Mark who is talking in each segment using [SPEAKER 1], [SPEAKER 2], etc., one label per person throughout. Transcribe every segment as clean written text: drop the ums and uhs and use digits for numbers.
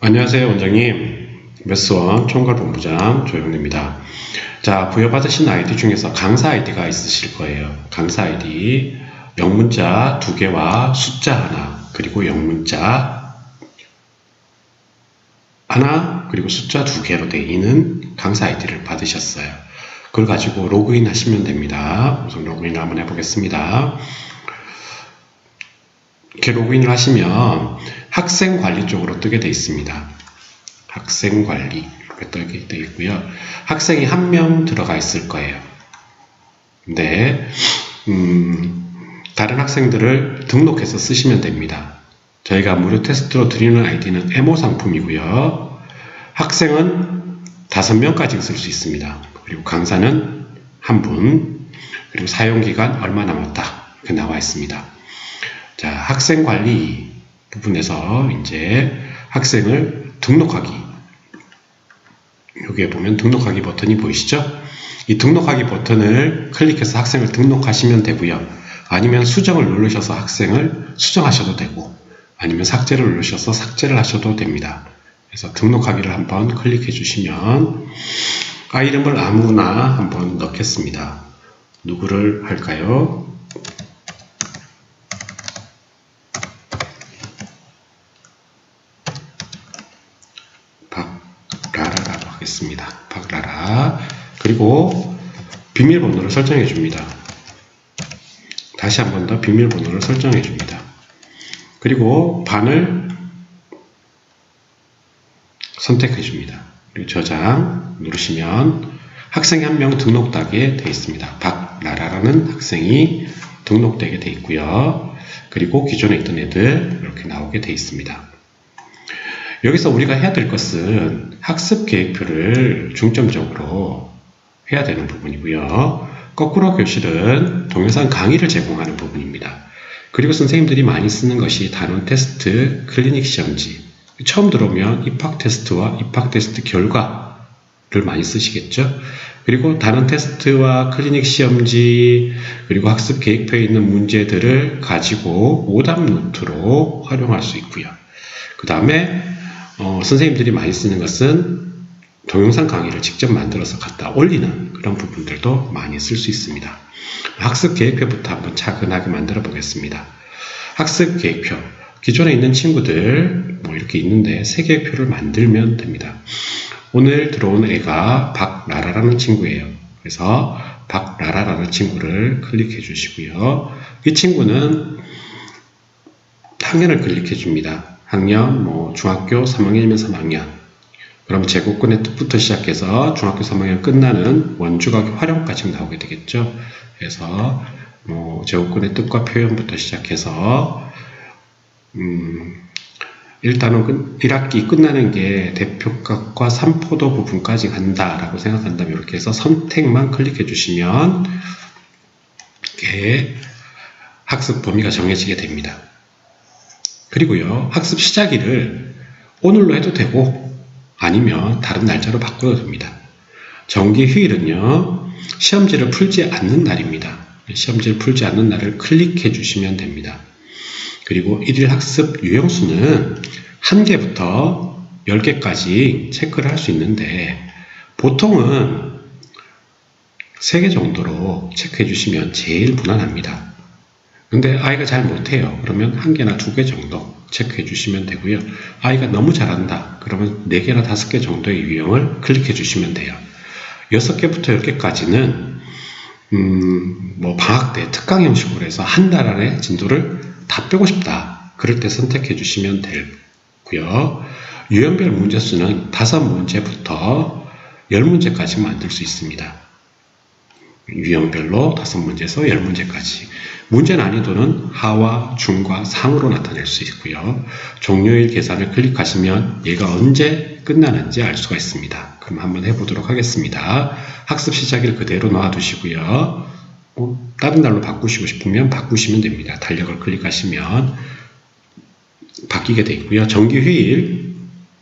[SPEAKER 1] 안녕하세요, 원장님. 매스원 총괄본부장 조영래입니다. 자, 부여받으신 아이디 중에서 강사 아이디가 있으실 거예요. 강사 아이디 영문자 2개와 숫자 하나, 그리고 영문자 하나, 그리고 숫자 2개로 되어 있는 강사 아이디를 받으셨어요. 그걸 가지고 로그인 하시면 됩니다. 우선 로그인을 한번 해보겠습니다. 이렇게 로그인을 하시면 학생 관리 쪽으로 뜨게 되어 있습니다. 학생 관리 이렇게 뜨게 되어 있고요. 학생이 한 명 들어가 있을 거예요. 근데 다른 학생들을 등록해서 쓰시면 됩니다. 저희가 무료 테스트로 드리는 아이디는 에모 상품이고요. 학생은 5명까지 쓸 수 있습니다. 그리고 강사는 1분, 그리고 사용기간 얼마 남았다 이렇게 나와 있습니다. 자, 학생 관리 부분에서 이제 학생을 등록하기, 여기에 보면 등록하기 버튼이 보이시죠? 이 등록하기 버튼을 클릭해서 학생을 등록하시면 되고요. 아니면 수정을 누르셔서 학생을 수정하셔도 되고, 아니면 삭제를 누르셔서 삭제를 하셔도 됩니다. 그래서 등록하기를 한번 클릭해 주시면 아이 이름을 아무나 한번 넣겠습니다. 누구를 할까요? 박라라라고 하겠습니다. 박라라. 그리고 비밀번호를 설정해 줍니다. 다시 한 번 더 비밀번호를 설정해 줍니다. 그리고 반을 선택해 줍니다. 그리고 저장 누르시면 학생이 한 명 등록되게 되어 있습니다. 박라라라는 학생이 등록되게 되어 있고요. 그리고 기존에 있던 애들 이렇게 나오게 되어 있습니다. 여기서 우리가 해야 될 것은 학습 계획표를 중점적으로 해야 되는 부분이고요. 거꾸로 교실은 동영상 강의를 제공하는 부분입니다. 그리고 선생님들이 많이 쓰는 것이 단원 테스트, 클리닉 시험지. 처음 들어오면 입학 테스트와 입학 테스트 결과를 많이 쓰시겠죠. 그리고 단원 테스트와 클리닉 시험지, 그리고 학습 계획표에 있는 문제들을 가지고 오답 노트로 활용할 수 있고요. 그 다음에 선생님들이 많이 쓰는 것은 동영상 강의를 직접 만들어서 갖다 올리는 그런 부분들도 많이 쓸 수 있습니다. 학습 계획표부터 한번 차근하게 만들어 보겠습니다. 학습 계획표. 기존에 있는 친구들 이렇게 있는데 3개의 표를 만들면 됩니다. 오늘 들어온 애가 박라라라는 친구예요. 그래서 박라라라는 친구를 클릭해 주시고요. 이 친구는 학년을 클릭해 줍니다. 학년, 중학교 3학년이면 3학년. 그럼 제곱근의 뜻부터 시작해서 중학교 3학년 끝나는 원주각 활용까지 나오게 되겠죠. 그래서 제곱근의 뜻과 표현부터 시작해서 일단은 1학기 끝나는 게 대표값과 삼포도 부분까지 간다라고 생각한다면 이렇게 해서 선택만 클릭해 주시면 이렇게 학습 범위가 정해지게 됩니다. 그리고요, 학습 시작일을 오늘로 해도 되고 아니면 다른 날짜로 바꿔도 됩니다. 정기 휴일은요, 시험지를 풀지 않는 날입니다. 시험지를 풀지 않는 날을 클릭해 주시면 됩니다. 그리고 1일 학습 유형수는 1개부터 10개까지 체크를 할 수 있는데 보통은 3개 정도로 체크해 주시면 제일 무난합니다. 근데 아이가 잘 못해요. 그러면 1개나 2개 정도 체크해 주시면 되고요. 아이가 너무 잘한다. 그러면 4개나 5개 정도의 유형을 클릭해 주시면 돼요. 6개부터 10개까지는 방학 때 특강 형식으로 해서 한 달 안에 진도를 다 빼고 싶다. 그럴 때 선택해 주시면 되고요. 유형별 문제수는 5문제부터 10문제까지 만들 수 있습니다. 유형별로 5문제에서 10문제까지. 문제 난이도는 하와 중과 상으로 나타낼 수 있고요. 종료일 계산을 클릭하시면 얘가 언제 끝나는지 알 수가 있습니다. 그럼 한번 해보도록 하겠습니다. 학습 시작일 그대로 놔두시고요. 다른 날로 바꾸시고 싶으면 바꾸시면 됩니다. 달력을 클릭하시면 바뀌게 되어 있고요. 정기 휴일,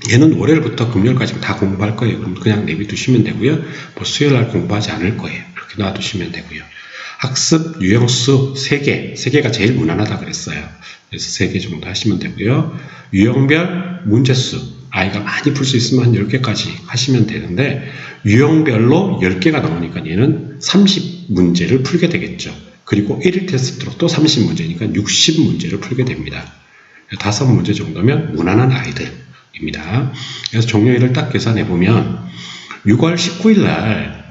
[SPEAKER 1] 얘는 월요일부터 금요일까지 다 공부할 거예요. 그럼 그냥 내비두시면 되고요. 수요일 날 공부하지 않을 거예요. 이렇게 놔두시면 되고요. 학습 유형수 3개가 제일 무난하다 그랬어요. 그래서 3개 정도 하시면 되고요. 유형별 문제수, 아이가 많이 풀 수 있으면 한 10개까지 하시면 되는데 유형별로 10개가 나오니까 얘는 30문제를 풀게 되겠죠. 그리고 1일 테스트로 또 30문제니까 60문제를 풀게 됩니다. 5문제 정도면 무난한 아이들입니다. 그래서 종료일을 딱 계산해보면 6월 19일 날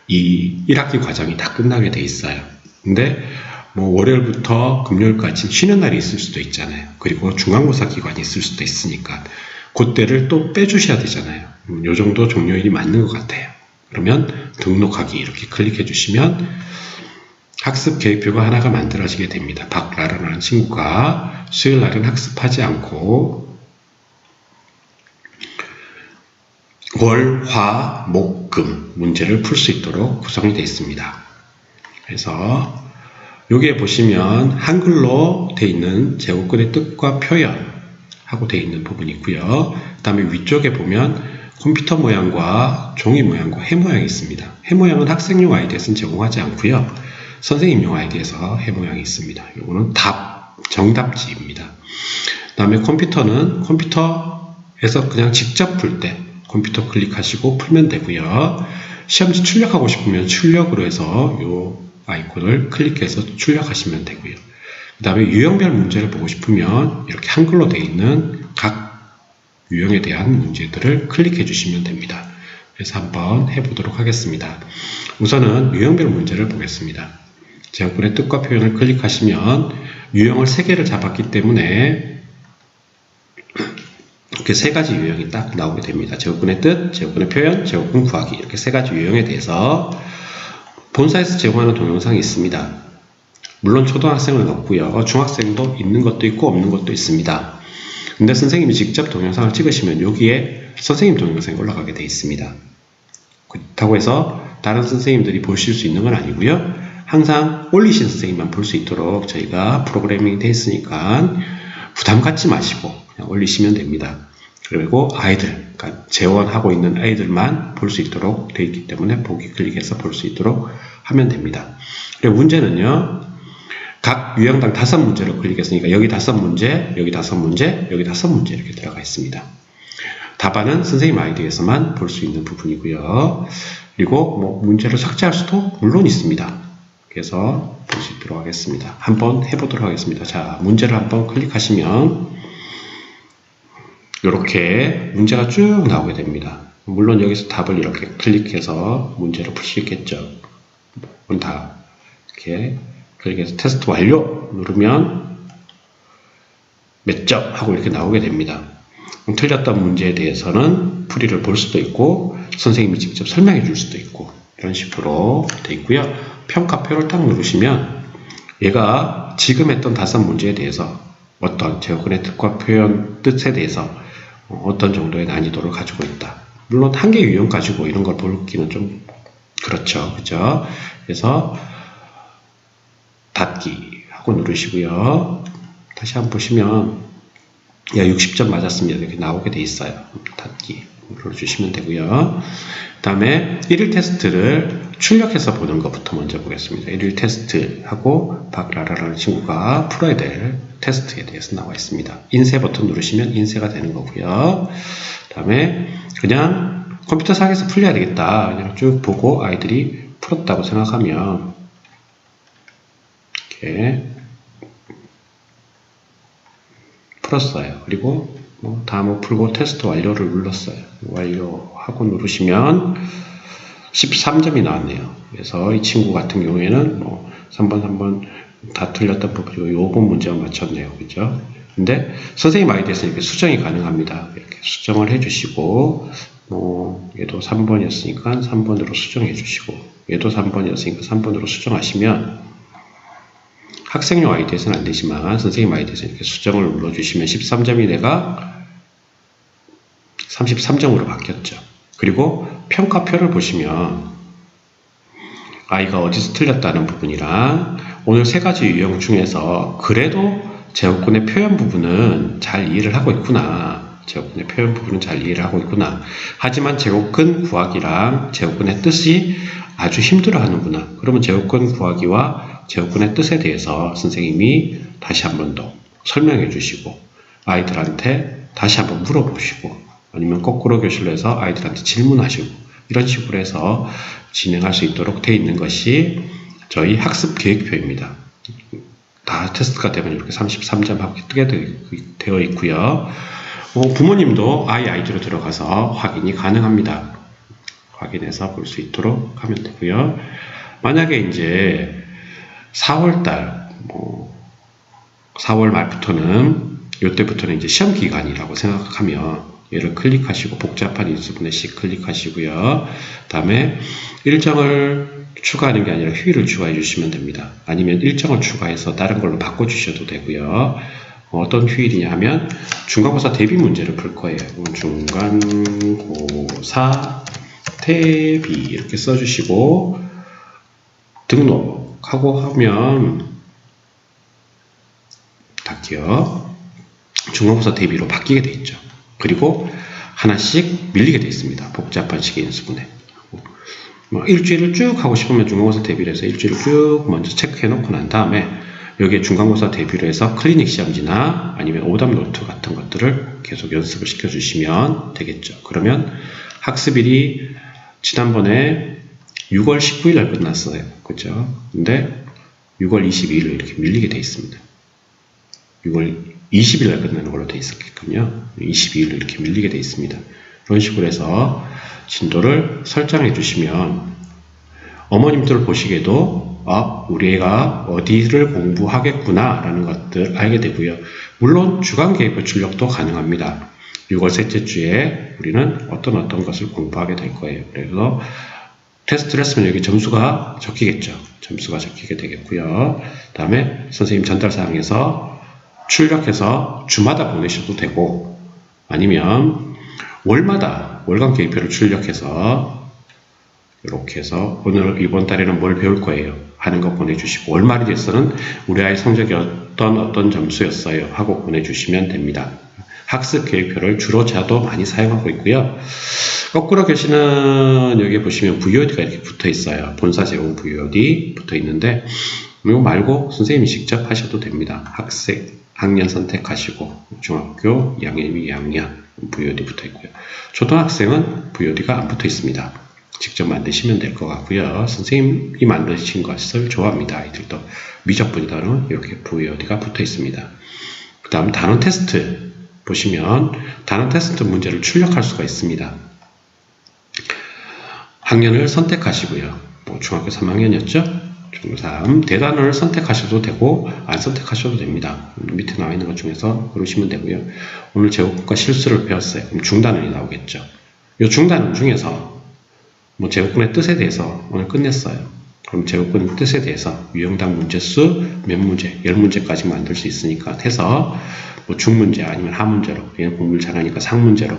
[SPEAKER 1] 이 1학기 과정이 다 끝나게 돼 있어요. 근데 뭐 월요일부터 금요일까지 쉬는 날이 있을 수도 있잖아요. 그리고 중간고사 기간이 있을 수도 있으니까 그때를 또 빼주셔야 되잖아요. 요 정도 종료일이 맞는 것 같아요. 그러면 등록하기 이렇게 클릭해 주시면 학습 계획표가 하나가 만들어지게 됩니다. 박라라는 친구가 수요일 날은 학습하지 않고 월, 화, 목, 금 문제를 풀 수 있도록 구성이 되어 있습니다. 그래서 여기에 보시면 한글로 되어 있는 제곱근의 뜻과 표현하고 되어 있는 부분이 있고요. 그 다음에 위쪽에 보면 컴퓨터 모양과 종이 모양과 해 모양이 있습니다. 해 모양은 학생용 아이디에서는 제공하지 않고요. 선생님용 아이디에서 해 모양이 있습니다. 이거는 정답지입니다. 그 다음에 컴퓨터는 컴퓨터에서 그냥 직접 풀 때 컴퓨터 클릭하시고 풀면 되고요. 시험지 출력하고 싶으면 출력으로 해서 이 아이콘을 클릭해서 출력하시면 되고요. 그 다음에 유형별 문제를 보고 싶으면 이렇게 한글로 되어 있는 각 유형에 대한 문제들을 클릭해 주시면 됩니다. 그래서 한번 해보도록 하겠습니다. 우선은 유형별 문제를 보겠습니다. 제곱근의 뜻과 표현을 클릭하시면 유형을 3개를 잡았기 때문에 이렇게 3가지 유형이 딱 나오게 됩니다. 제곱근의 뜻, 제곱근의 표현, 제곱근 구하기 이렇게 3가지 유형에 대해서 본사에서 제공하는 동영상이 있습니다. 물론 초등학생은 없고요. 중학생도 있는 것도 있고 없는 것도 있습니다. 근데 선생님이 직접 동영상을 찍으시면 여기에 선생님 동영상이 올라가게 되어 있습니다. 그렇다고 해서 다른 선생님들이 보실 수 있는 건 아니고요. 항상 올리신 선생님만 볼 수 있도록 저희가 프로그래밍이 되어 있으니까 부담 갖지 마시고 그냥 올리시면 됩니다. 그리고 아이들, 그러니까 재원하고 있는 아이들만 볼 수 있도록 되어 있기 때문에 보기 클릭해서 볼 수 있도록 하면 됩니다. 그리고 문제는요, 각 유형당 5문제를 클릭했으니까 여기 5문제, 여기 5문제, 여기 5문제 이렇게 들어가 있습니다. 답안은 선생님 아이디에서만 볼 수 있는 부분이고요. 그리고 뭐 문제를 삭제할 수도 물론 있습니다. 그래서 볼 수 있도록 하겠습니다. 한번 해보도록 하겠습니다. 자, 문제를 한번 클릭하시면 이렇게 문제가 쭉 나오게 됩니다. 물론 여기서 답을 이렇게 클릭해서 문제를 풀 수 있겠죠. 다 이렇게 클릭해서 테스트 완료 누르면 몇 점 하고 이렇게 나오게 됩니다. 틀렸던 문제에 대해서는 풀이를 볼 수도 있고 선생님이 직접 설명해 줄 수도 있고 이런 식으로 되어 있고요. 평가표를 딱 누르시면 얘가 지금 했던 5문제에 대해서 어떤 제곱근의 뜻과 표현 뜻에 대해서 어떤 정도의 난이도를 가지고 있다. 물론 한 개 유형 가지고 이런 걸 보기는 좀 그렇죠. 그죠? 그래서 닫기 하고 누르시고요. 다시 한번 보시면 60점 맞았습니다. 이렇게 나오게 돼 있어요. 닫기 눌러주시면 되고요. 그 다음에 1일 테스트를 출력해서 보는 것부터 먼저 보겠습니다. 1일 테스트하고 박라라라는 친구가 풀어야 될 테스트에 대해서 나와 있습니다. 인쇄 버튼 누르시면 인쇄가 되는 거고요. 그 다음에 그냥 컴퓨터상에서 풀려야 되겠다. 그냥 쭉 보고 아이들이 풀었다고 생각하면 이렇게 풀었어요. 그리고 다음을 풀고 테스트 완료를 눌렀어요. 완료하고 누르시면 13점이 나왔네요. 그래서 이 친구 같은 경우에는 3번 다 틀렸던 부분이고 요번 문제만 맞췄네요. 그죠? 근데 선생님 아이디에서 이렇게 수정이 가능합니다. 이렇게 수정을 해주시고 얘도 3번이었으니까 3번으로 수정해 주시고 얘도 3번이었으니까 3번으로 수정하시면 학생용 아이디에서는 안 되지만 선생님 아이디에서 이렇게 수정을 눌러주시면 13점이 내가 33점으로 바뀌었죠. 그리고 평가표를 보시면 아이가 어디서 틀렸다는 부분이랑 오늘 3가지 유형 중에서 그래도 제곱근의 표현 부분은 잘 이해를 하고 있구나. 제곱근의 표현 부분은 잘 이해를 하고 있구나. 하지만 제곱근 구하기랑 제곱근의 뜻이 아주 힘들어 하는구나. 그러면 제곱근 구하기와 제곱근의 뜻에 대해서 선생님이 다시 한 번 더 설명해 주시고 아이들한테 다시 한번 물어보시고 아니면 거꾸로 교실로 해서 아이들한테 질문하시고 이런 식으로 해서 진행할 수 있도록 되어 있는 것이 저희 학습 계획표입니다. 다 테스트가 되면 이렇게 33점 하게 뜨게 되어 있고요. 부모님도 아이디로 들어가서 확인이 가능합니다. 확인해서 볼 수 있도록 하면 되고요. 만약에 이제 4월달 4월 말부터는 이때부터는 이제 시험 기간이라고 생각하면 얘를 클릭하시고 복잡한 인수분해 시 클릭하시고요. 다음에 일정을 추가하는 게 아니라 휴일을 추가해 주시면 됩니다. 아니면 일정을 추가해서 다른 걸로 바꿔 주셔도 되고요. 어떤 휴일이냐 하면 중간고사 대비 문제를 풀 거예요. 중간고사 대비 이렇게 써주시고 등록하고 하면 닫기요. 중간고사 대비로 바뀌게 돼 있죠. 그리고 하나씩 밀리게 돼 있습니다. 복잡한 식의 인수분해. 일주일을 쭉 하고 싶으면 중간고사 대비로 해서 일주일을 쭉 먼저 체크해 놓고 난 다음에 여기에 중간고사 대비로 해서 클리닉 시험지나 아니면 오답 노트 같은 것들을 계속 연습을 시켜 주시면 되겠죠. 그러면 학습일이 지난번에 6월 19일 날 끝났어요. 그죠? 근데 6월 22일로 이렇게 밀리게 돼 있습니다. 6월 20일 날 끝나는 걸로 돼 있었겠군요. 22일로 이렇게 밀리게 돼 있습니다. 이런 식으로 해서 진도를 설정해 주시면 어머님들 보시기에도 우리 애가 어디를 공부하겠구나 라는 것들 알게 되고요. 물론 주간 계획표 출력도 가능합니다. 6월 셋째 주에 우리는 어떤 것을 공부하게 될 거예요. 그래서 테스트를 했으면 여기 점수가 적히겠죠. 점수가 적히게 되겠고요. 다음에 선생님 전달사항에서 출력해서 주마다 보내셔도 되고 아니면 월마다 월간 계획표를 출력해서 이렇게 해서 오늘 이번 달에는 뭘 배울 거예요 하는 거 보내주시고 월말이 돼서는 우리 아이 성적이 어떤 점수였어요 하고 보내주시면 됩니다. 학습 계획표를 주로 저도 많이 사용하고 있고요. 거꾸로 계시는 여기 보시면 VOD가 이렇게 붙어 있어요. 본사 제공 VOD 붙어 있는데 이거 말고 선생님이 직접 하셔도 됩니다. 학년 선택하시고 중학교 2학년이면 2학년 VOD 붙어 있고요. 초등학생은 VOD가 안 붙어 있습니다. 직접 만드시면 될 것 같고요. 선생님이 만드신 것을 좋아합니다. 아이들도 미적분단은 이렇게 VOD가 붙어 있습니다. 그 다음 단원 테스트 보시면 단원 테스트 문제를 출력할 수가 있습니다. 학년을 선택하시고요. 중학교 3학년이었죠? 중3 대단원을 선택하셔도 되고 안 선택하셔도 됩니다. 밑에 나와 있는 것 중에서 고르시면 되고요. 오늘 제곱과 실수를 배웠어요. 그럼 중단원이 나오겠죠. 이 중단원 중에서 제곱근의 뜻에 대해서 오늘 끝냈어요. 그럼 제곱근 뜻에 대해서 유형당 문제수 몇 문제, 10문제까지 만들 수 있으니까 해서 중문제 아니면 하문제로 얘는 공부를 잘하니까 상문제로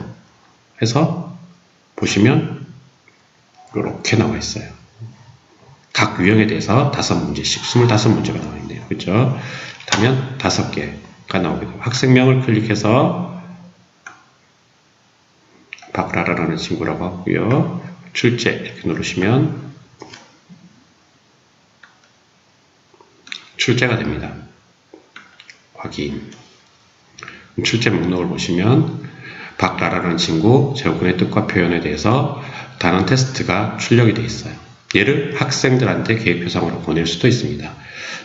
[SPEAKER 1] 해서 보시면 이렇게 나와 있어요. 각 유형에 대해서 5문제씩 25문제가 나와 있네요. 그렇죠? 그렇다면 5개가 나오게 되고 학생명을 클릭해서 박라라라는 친구라고 하고요. 출제 이렇게 누르시면 출제가 됩니다. 확인. 출제 목록을 보시면 박라라라는 친구 제곱근의 뜻과 표현에 대해서 단원 테스트가 출력이 되어 있어요. 얘를 학생들한테 계획표상으로 보낼 수도 있습니다.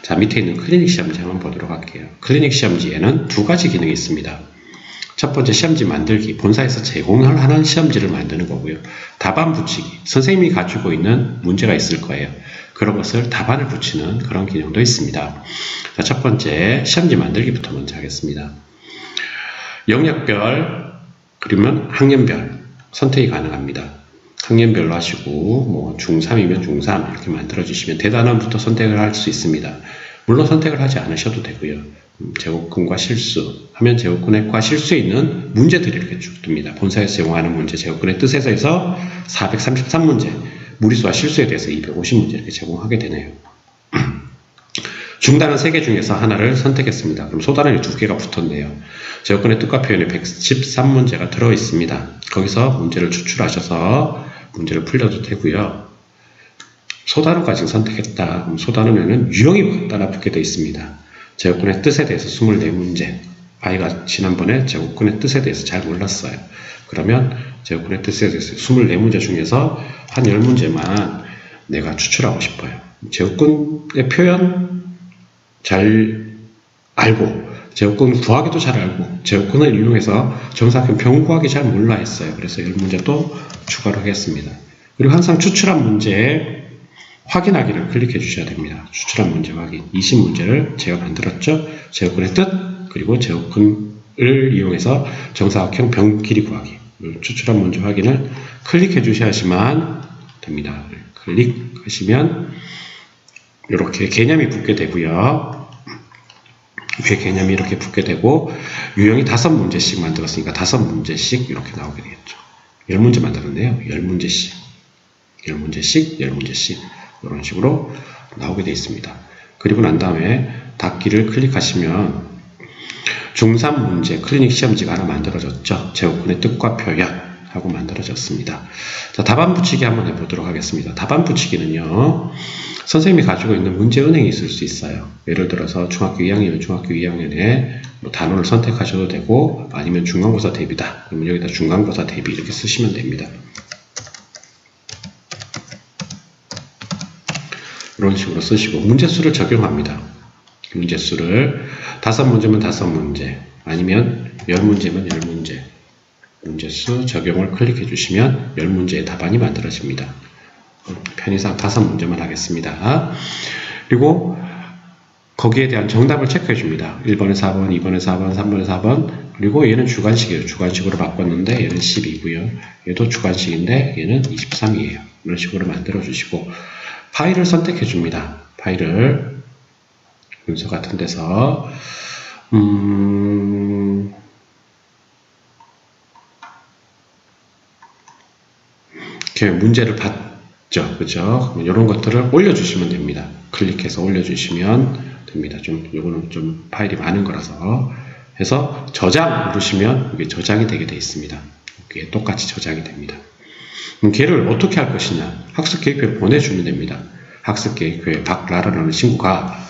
[SPEAKER 1] 자, 밑에 있는 클리닉 시험지 한번 보도록 할게요. 클리닉 시험지에는 두 가지 기능이 있습니다. 첫 번째 시험지 만들기, 본사에서 제공을 하는 시험지를 만드는 거고요. 답안 붙이기, 선생님이 가지고 있는 문제가 있을 거예요. 그런 것을 답안을 붙이는 그런 기능도 있습니다. 자, 첫 번째 시험지 만들기부터 먼저 하겠습니다. 영역별 그러면 학년별 선택이 가능합니다. 학년별로 하시고 중3이면 중3 이렇게 만들어 주시면 대단원부터 선택을 할 수 있습니다. 물론 선택을 하지 않으셔도 되고요. 제곱근과 실수 하면 제곱근과 실수에 있는 문제들이 이렇게 쭉 뜹니다. 본사에서 제공하는 문제 제곱근의 뜻에서 해서 433문제 무리수와 실수에 대해서 250문제 이렇게 제공하게 되네요. 중단원 3개 중에서 하나를 선택했습니다. 그럼 소단원이 2개가 붙었네요. 제곱근의 뜻과 표현에 113문제가 들어있습니다. 거기서 문제를 추출하셔서 문제를 풀려도 되고요. 소단원까지 선택했다. 그럼 소단원에는 유형이 따라 붙게 되어 있습니다. 제곱근의 뜻에 대해서 24문제 아이가 지난번에 제곱근의 뜻에 대해서 잘 몰랐어요. 그러면 제곱근의 뜻에 대해서 24문제 중에서 한 10문제만 내가 추출하고 싶어요. 제곱근의 표현 잘 알고, 제곱근 구하기도 잘 알고, 제곱근을 이용해서 정사각형 병 구하기 잘 몰라 했어요. 그래서 10문제 또 추가로 하겠습니다. 그리고 항상 추출한 문제에 확인하기를 클릭해 주셔야 됩니다. 추출한 문제 확인. 20문제를 제가 만들었죠. 제곱근의 뜻, 그리고 제곱근을 이용해서 정사각형 병 길이 구하기. 추출한 문제 확인을 클릭해 주셔야지만 됩니다. 클릭하시면 이렇게 개념이 붙게 되고요. 위에 개념이 이렇게 붙게 되고, 유형이 5문제씩 만들었으니까 5문제씩 이렇게 나오게 되겠죠. 10문제 만들었네요. 10문제씩. 10문제씩, 10문제씩. 이런 식으로 나오게 되어 있습니다. 그리고 난 다음에 닫기를 클릭하시면 중3 문제 클리닉 시험지가 하나 만들어졌죠. 제곱근의 뜻과 표현 하고 만들어졌습니다. 자, 답안 붙이기 한번 해보도록 하겠습니다. 답안 붙이기는요, 선생님이 가지고 있는 문제 은행이 있을 수 있어요. 예를 들어서 중학교 2학년이면 중학교 2학년에 뭐 단원을 선택하셔도 되고, 아니면 중간고사 대비다. 그러면 여기다 중간고사 대비 이렇게 쓰시면 됩니다. 이런 식으로 쓰시고 문제수를 적용합니다. 문제수를 5문제면 5문제, 아니면 10문제면 10문제. 문제수 적용을 클릭해 주시면 10문제의 답안이 만들어집니다. 편의상 5문제만 하겠습니다. 그리고 거기에 대한 정답을 체크해 줍니다. 1번에 4번, 2번에 4번, 3번에 4번. 그리고 얘는 주관식이에요. 주관식으로 바꿨는데 얘는 10이고요. 얘도 주관식인데 얘는 23이에요. 이런 식으로 만들어 주시고 파일을 선택해 줍니다. 파일을 문서 같은 데서 이렇게 문제를 봤죠. 그죠? 이런 것들을 올려주시면 됩니다. 클릭해서 올려주시면 됩니다. 요거는 좀 파일이 많은 거라서 해서 저장 누르시면 이게 저장이 되게 되어 있습니다. 이게 똑같이 저장이 됩니다. 걔를 어떻게 할 것이냐, 학습계획표를 보내주면 됩니다. 학습계획표에 박라라라는 친구가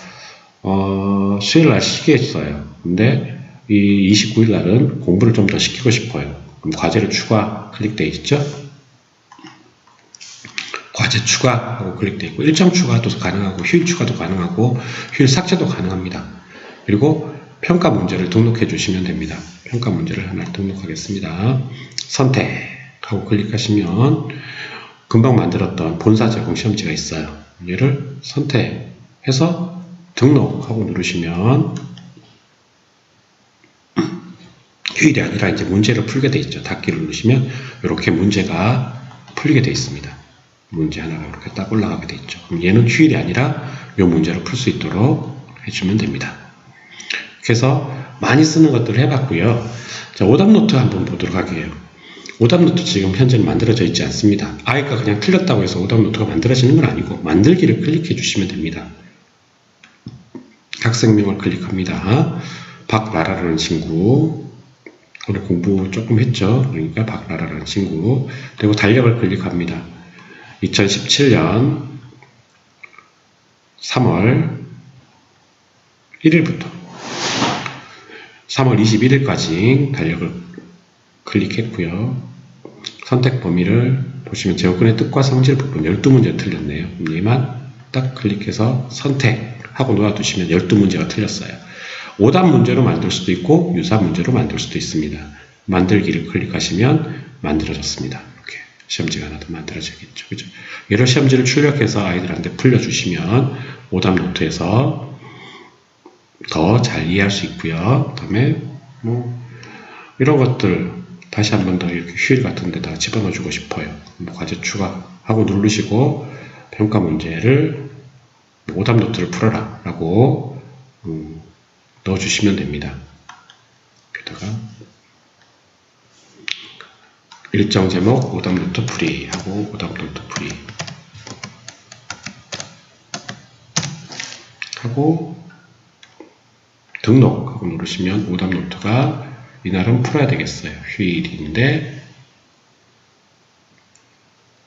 [SPEAKER 1] 수요일날 시기했어요. 근데 이 29일날은 공부를 좀 더 시키고 싶어요. 그럼 과제를 추가 클릭되어 있죠. 과제 추가하고 클릭되어 있고, 일정 추가도 가능하고, 휴일 추가도 가능하고, 휴일 삭제도 가능합니다. 그리고 평가 문제를 등록해 주시면 됩니다. 평가 문제를 하나 등록하겠습니다. 선택하고 클릭하시면 금방 만들었던 본사 제공 시험지가 있어요. 얘를 선택해서 등록하고 누르시면 휴일이 아니라 이제 문제를 풀게 돼 있죠. 닫기를 누르시면 이렇게 문제가 풀리게 돼 있습니다. 문제 하나가 이렇게 딱 올라가게 돼 있죠. 그럼 얘는 휴일이 아니라 이 문제를 풀 수 있도록 해주면 됩니다. 그래서 많이 쓰는 것들을 해봤고요. 자, 오답노트 한번 보도록 할게요. 오답노트 지금 현재는 만들어져 있지 않습니다. 아이가 그냥 틀렸다고 해서 오답노트가 만들어지는 건 아니고 만들기를 클릭해 주시면 됩니다. 학생명을 클릭합니다. 박라라라는 친구, 오늘 공부 조금 했죠. 그러니까 박라라라는 친구. 그리고 달력을 클릭합니다. 2017년 3월 1일부터 3월 21일까지 달력을 클릭했고요. 선택 범위를 보시면 제곱근의 뜻과 성질 부분 12문제 틀렸네요. 얘만 딱 클릭해서 선택하고 놓아두시면 12문제가 틀렸어요. 오답 문제로 만들 수도 있고 유사 문제로 만들 수도 있습니다. 만들기를 클릭하시면 만들어졌습니다. 이렇게 시험지가 하나 더 만들어지겠죠. 그죠? 여러 시험지를 출력해서 아이들한테 풀려주시면 오답 노트에서 더 잘 이해할 수 있고요. 그 다음에 이런 것들 다시 한 번 더 이렇게 휴일 같은 데다 집어넣어 주고 싶어요. 과제 추가하고 누르시고 평가 문제를 오답 노트를 풀어라 라고 넣어주시면 됩니다. 여기다가 일정 제목 오답 노트 풀이 하고 오답 노트 풀이 하고 등록하고 누르시면 오답 노트가 이날은 풀어야 되겠어요. 휴일인데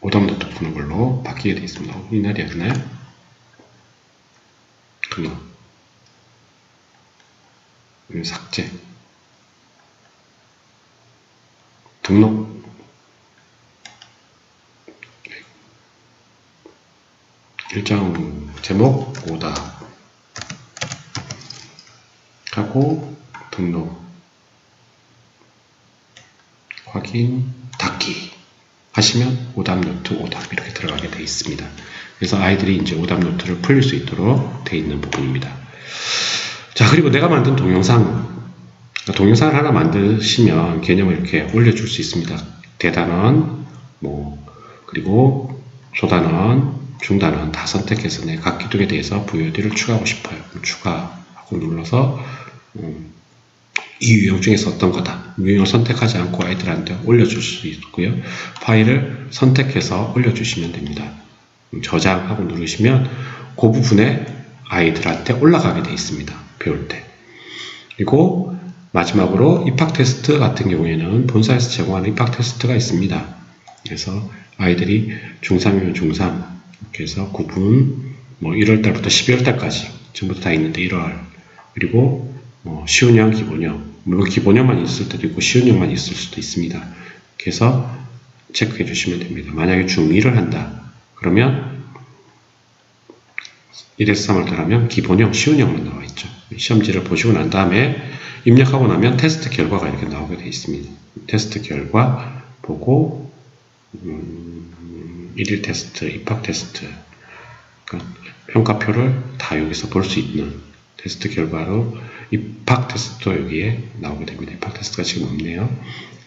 [SPEAKER 1] 오답 노트 푸는 걸로 바뀌게 되어 있습니다. 이날이었나요? 등록 삭제 등록 일정 제목 오답 하고 등록 확인 닫기 하시면 오답 노트 오답 이렇게 들어가게 되어 있습니다. 그래서 아이들이 이제 오답 노트를 풀릴 수 있도록 되어 있는 부분입니다. 자, 그리고 내가 만든 동영상을 하나 만드시면 개념을 이렇게 올려줄 수 있습니다. 대단원, 그리고 소단원, 중단원 다 선택해서 내 각 기둥에 대해서 VOD를 추가하고 싶어요. 추가하고 눌러서 이 유형 중에서 어떤 거다. 유형을 선택하지 않고 아이들한테 올려줄 수 있고요. 파일을 선택해서 올려주시면 됩니다. 저장하고 누르시면 그 부분에 아이들한테 올라가게 되어 있습니다. 배울 때. 그리고 마지막으로 입학 테스트 같은 경우에는 본사에서 제공하는 입학 테스트가 있습니다. 그래서 아이들이 중3이면 중3 이렇게 해서 9분 1월달부터 12월달까지 전부 다 있는데 1월 그리고 쉬운형, 기본형 물론 기본형만 있을 때도 있고 쉬운형만 있을 수도 있습니다. 그래서 체크해 주시면 됩니다. 만약에 중2를 한다 그러면 1에서 3월 들어가면 기본형, 쉬운형만 나와 있죠. 시험지를 보시고 난 다음에 입력하고 나면 테스트 결과가 이렇게 나오게 되어 있습니다. 테스트 결과 보고 1일 테스트, 입학 테스트 그러니까 평가표를 다 여기서 볼 수 있는 테스트 결과로 입학 테스트도 여기에 나오게 됩니다. 입학 테스트가 지금 없네요.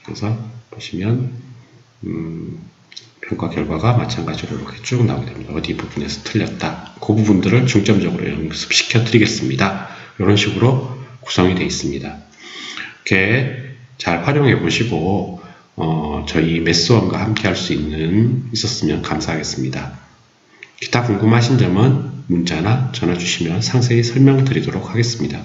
[SPEAKER 1] 그래서 보시면 평가 결과가 마찬가지로 이렇게 쭉 나오게 됩니다. 어디 부분에서 틀렸다. 그 부분들을 중점적으로 연습시켜 드리겠습니다. 이런 식으로 구성이 되어 있습니다. 이렇게 잘 활용해 보시고 저희 매스원과 함께 할 수 있었으면 감사하겠습니다. 기타 궁금하신 점은 문자나 전화 주시면 상세히 설명드리도록 하겠습니다.